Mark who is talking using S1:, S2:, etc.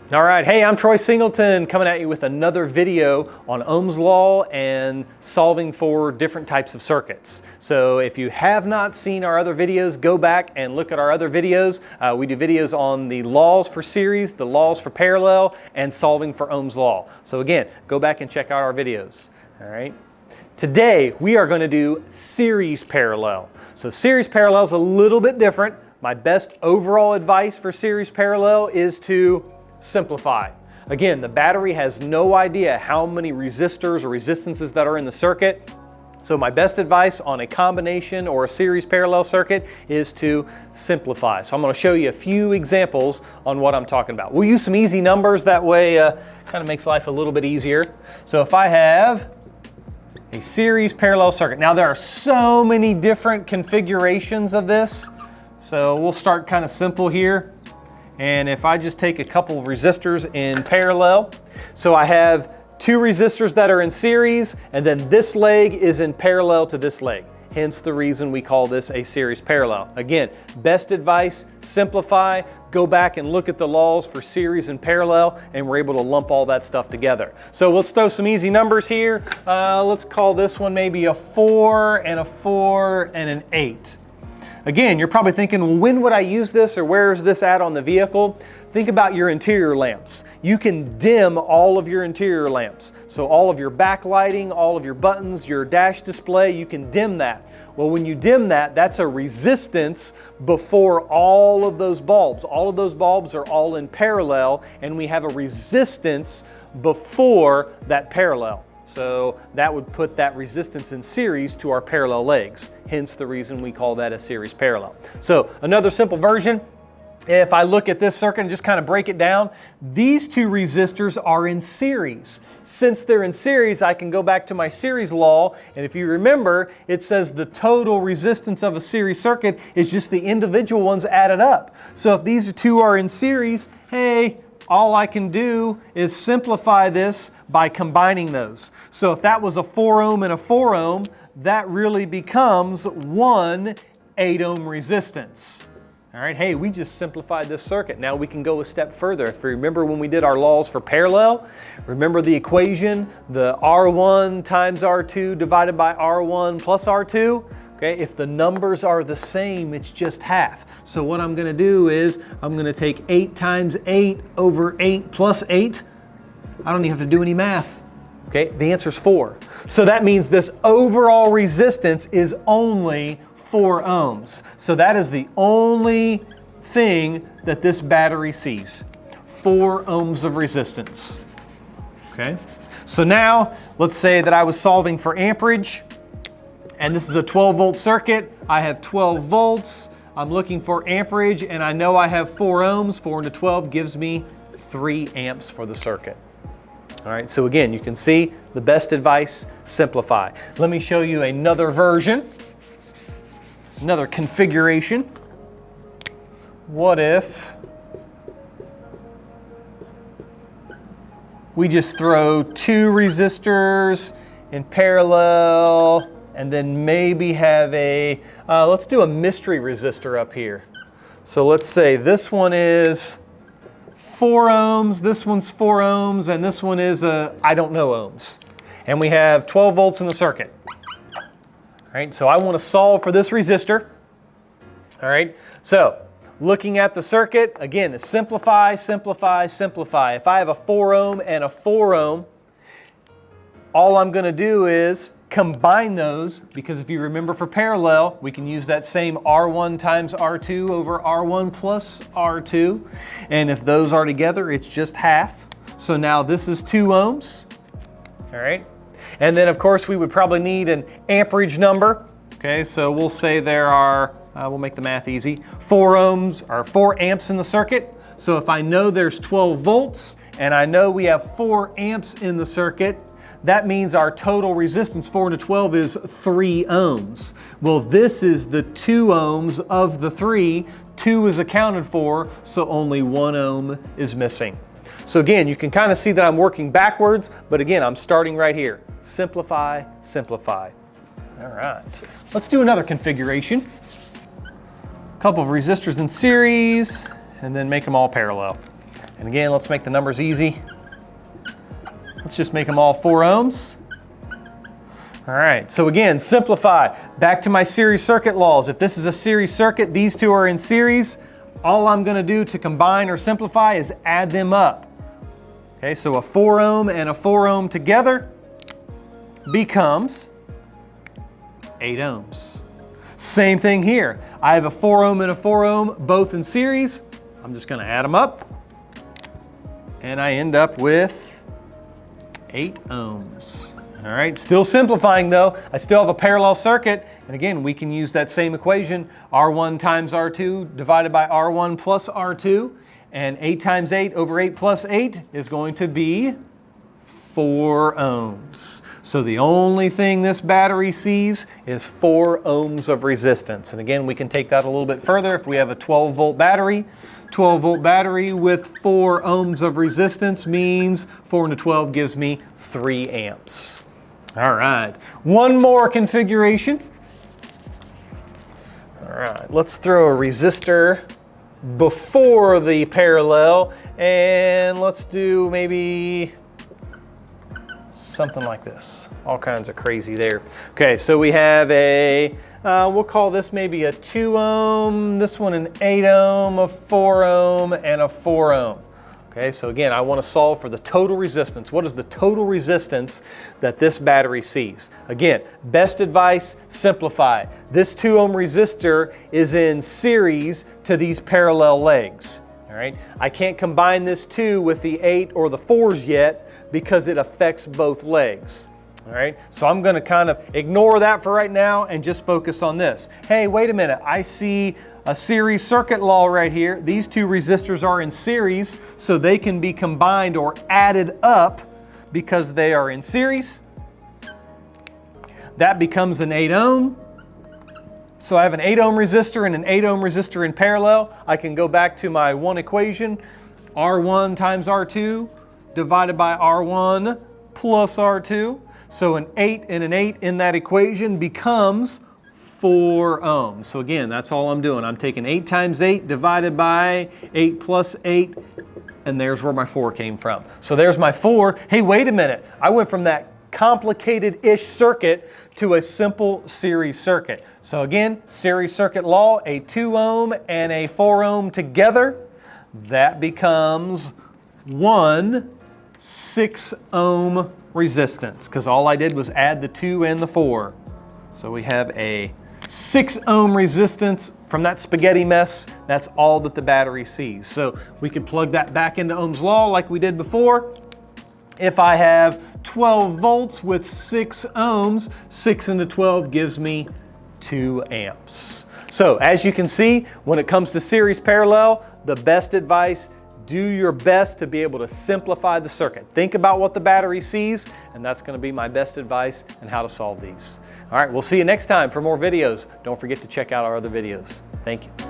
S1: All right, hey, I'm Troy Singleton coming at you with another video on Ohm's Law and solving for different types of circuits. So if you have not seen our other videos, go back and look at our other videos. We do videos on the laws for series, the laws for parallel, and solving for Ohm's Law. So again, go back and check out our videos. All right. Today we are going to do series parallel. So series parallel is a little bit different. My best overall advice for series parallel is to simplify. Again, the battery has no idea how many resistors or resistances that are in the circuit. So my best advice on a combination or a series parallel circuit is to simplify. So I'm going to show you a few examples on what I'm talking about. We'll use some easy numbers, that way kind of makes life a little bit easier. So if I have a series parallel circuit. Now there are so many different configurations of this. So we'll start kind of simple here. And if I just take a couple of resistors in parallel, so I have two resistors that are in series, and then this leg is in parallel to this leg. Hence the reason we call this a series parallel. Again, best advice, simplify, go back and look at the laws for series and parallel, and we're able to lump all that stuff together. So let's throw some easy numbers here. Let's call this one maybe a 4 and a 4 and an 8. Again, you're probably thinking, well, when would I use this, or where is this at on the vehicle? Think about your interior lamps. You can dim all of your interior lamps. So all of your backlighting, all of your buttons, your dash display, you can dim that. Well, when you dim that, that's a resistance before all of those bulbs. All of those bulbs are all in parallel, and we have a resistance before that parallel. So that would put that resistance in series to our parallel legs. Hence the reason we call that a series parallel. So another simple version, if I look at this circuit and just kind of break it down, these two resistors are in series. Since they're in series, I can go back to my series law, and if you remember, it says the total resistance of a series circuit is just the individual ones added up. So if these two are in series, hey, all I can do is simplify this by combining those. So if that was a 4 ohm and a 4 ohm, that really becomes one 8 ohm resistance. All right, hey, we just simplified this circuit. Now we can go a step further. If you remember when we did our laws for parallel, remember the equation, the R1 times R2 divided by R1 plus R2? Okay, if the numbers are the same, it's just half. So what I'm going to do is I'm going to take 8 times 8 over 8 plus 8. I don't even have to do any math. Okay, the answer is 4. So that means this overall resistance is only 4 ohms. So that is the only thing that this battery sees. 4 ohms of resistance. Okay, so now let's say that I was solving for amperage. And this is a 12-volt circuit. I have 12 volts. I'm looking for amperage, and I know I have 4 ohms. 4 into 12 gives me 3 amps for the circuit. All right, so again, you can see the best advice, simplify. Let me show you another version, another configuration. What if we just throw 2 resistors in parallel, and then maybe have a, let's do a mystery resistor up here. So let's say this one is 4 ohms, this one's 4 ohms, and this one is I don't know ohms. And we have 12 volts in the circuit. All right, so I want to solve for this resistor. All right, so looking at the circuit, again, simplify, simplify, simplify. If I have a 4 ohm and a 4 ohm, all I'm going to do is combine those, because if you remember for parallel, we can use that same R1 times R2 over R1 plus R2. And if those are together, it's just half. So now this is 2 ohms. All right. And then of course we would probably need an amperage number. Okay, so we'll say there are, we'll make the math easy, 4 ohms or 4 amps in the circuit. So if I know there's 12 volts and I know we have 4 amps in the circuit, that means our total resistance, 4 into 12, is 3 ohms. Well, this is the 2 ohms of the 3. 2 is accounted for, so only 1 ohm is missing. So again, you can kind of see that I'm working backwards, but again, I'm starting right here. Simplify, simplify. All right, let's do another configuration. A couple of resistors in series, and then make them all parallel. And again, let's make the numbers easy. Let's just make them all 4 ohms. All right, so again, simplify. Back to my series circuit laws. If this is a series circuit, these two are in series. All I'm gonna do to combine or simplify is add them up. Okay, so a 4 ohm and a 4 ohm together becomes 8 ohms. Same thing here. I have a 4 ohm and a 4 ohm, both in series. I'm just gonna add them up, and I end up with 8 ohms. All right, still simplifying though. I still have a parallel circuit, and again, we can use that same equation, R1 times R2 divided by R1 plus R2, and 8 times 8 over 8 plus 8 is going to be 4 ohms. So the only thing this battery sees is 4 ohms of resistance. And again, we can take that a little bit further. If we have a 12-volt battery, 12-volt battery with 4 ohms of resistance means 4 into 12 gives me 3 amps. All right, one more configuration. All right, let's throw a resistor before the parallel, and let's do maybe something like this. All kinds of crazy there. Okay, so we have a, we'll call this maybe a 2 ohm, this one an 8 ohm, a 4 ohm, and a 4 ohm. Okay, so again, I want to solve for the total resistance. What is the total resistance that this battery sees? Again, best advice, simplify. This 2 ohm resistor is in series to these parallel legs. All right, I can't combine this 2 with the 8 or the 4s yet because it affects both legs. All right, so I'm going to kind of ignore that for right now and just focus on this. Hey, wait a minute, I see a series circuit law right here. These 2 resistors are in series, so they can be combined or added up because they are in series. That becomes an 8 ohm. So I have an 8 ohm resistor and an 8 ohm resistor in parallel. I can go back to my one equation, R1 times R2 divided by R1 plus R2. So an 8 and an 8 in that equation becomes 4 ohms. So again, that's all I'm doing. I'm taking 8 times 8 divided by 8 plus 8, and there's where my 4 came from. So there's my 4. Hey, wait a minute. I went from that complicated-ish circuit to a simple series circuit. So again, series circuit law, a 2 ohm and a 4 ohm together, that becomes 1 6 ohm resistance, because all I did was add the 2 and the 4. So we have a 6 ohm resistance from that spaghetti mess. That's all that the battery sees. So we can plug that back into Ohm's law like we did before. If I have 12 volts with 6 ohms, 6 into 12 gives me 2 amps. So as you can see, when it comes to series parallel, the best advice, do your best to be able to simplify the circuit. Think about what the battery sees, and that's going to be my best advice on how to solve these. All right, we'll see you next time for more videos. Don't forget to check out our other videos. Thank you.